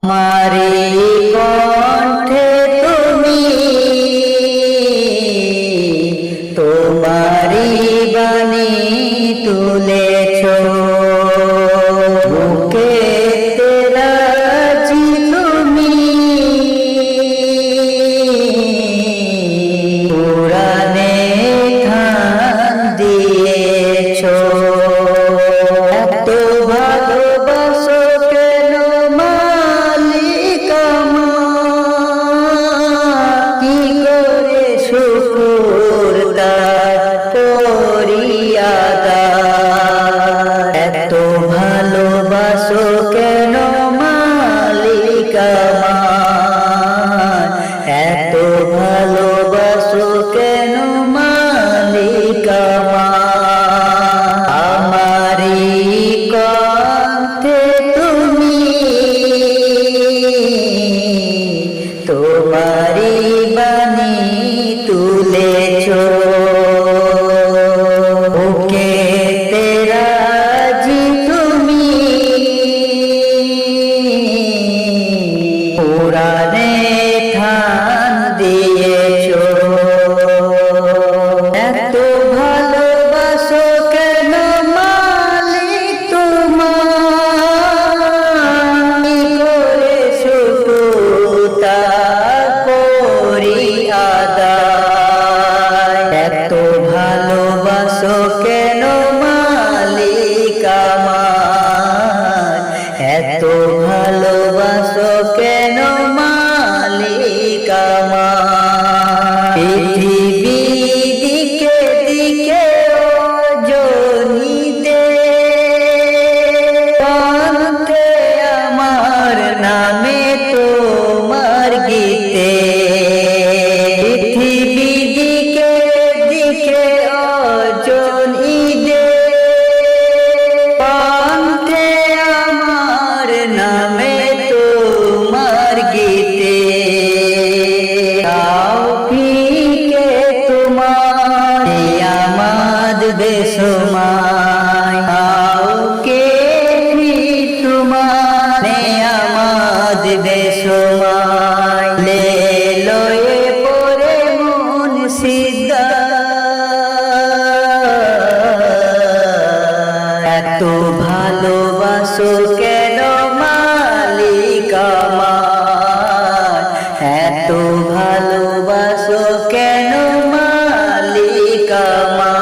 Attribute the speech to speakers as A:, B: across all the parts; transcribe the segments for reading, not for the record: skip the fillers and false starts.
A: আমারি কণ্ঠে তুমি তোমারি বাণী তুলেছ, বুকে তেরাজি তুমি পুরাণে ধান দিয়েছ। এত ভালোবাসো কেন মালিক আমার, কি করে শুকর তার করি আদার। এত ভালোবাসো কেন মালিক আমার, এত ভালোবাসো কেন মালিক আমার। আমারি কণ্ঠে তুমি তোমারি বাণী তুলেছ, বুকে তেরাজি তুমি পুরাণে ধান দিয়েছ। এত ভালোবাসো কেন মালিক তোমার, কি করে শুকুরতা করি আদায়। এত ভালোবাসো কেন মালিক আমার, এত ভালোবাসো কেন মালিক আমার। পৃথিবী দিকে দিকে রজনীতে কণ্ঠে আমার নামে তোমার গীতে। পৃথিবী দিকে দিকে রজনীতে কণ্ঠে আমার নামে তোমার গীতে। তাওফিকে তোমার নিয়ামত বেশুমার, তাওকে তোমার নিয়ামত বেশুমার। লে লয়ে পরে মন সিদ্ধা, এত ভালোবাসো কেন মালিক আমার, এত ভালোবাসো কেন মালিক আমার।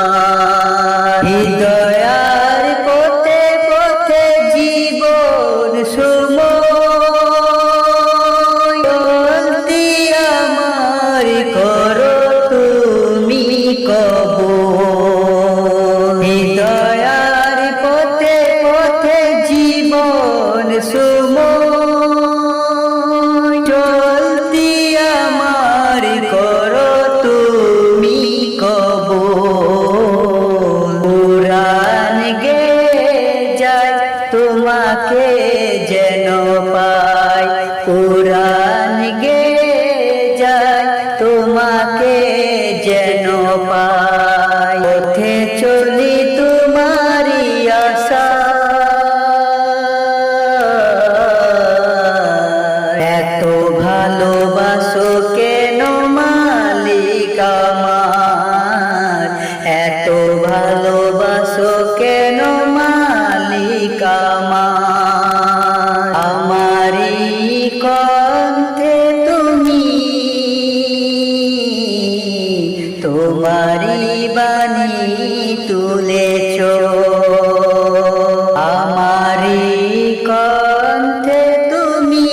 A: হৃদয়ার পথে পথে জীবন সময় চলতি আমার করো তুমি কবুল। হৃদয়ার পথে পথে জীবন সময় চলতি আমার করো তুমি কবুল। পুরাণ গে যায় তোমাকে যেন পাই, পুরাণ গে যায় তোমাকে যেন পাই। পথে চলি তোমারি আশা, এত ভালোবাসো কেন মালিক আমার, এত ভালোবাসো কেন মালিক আমার। আমারি কণ্ঠে তুমি তোমারি বাণী তুলেছ, আমারি কণ্ঠে তুমি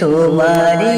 A: তোমারি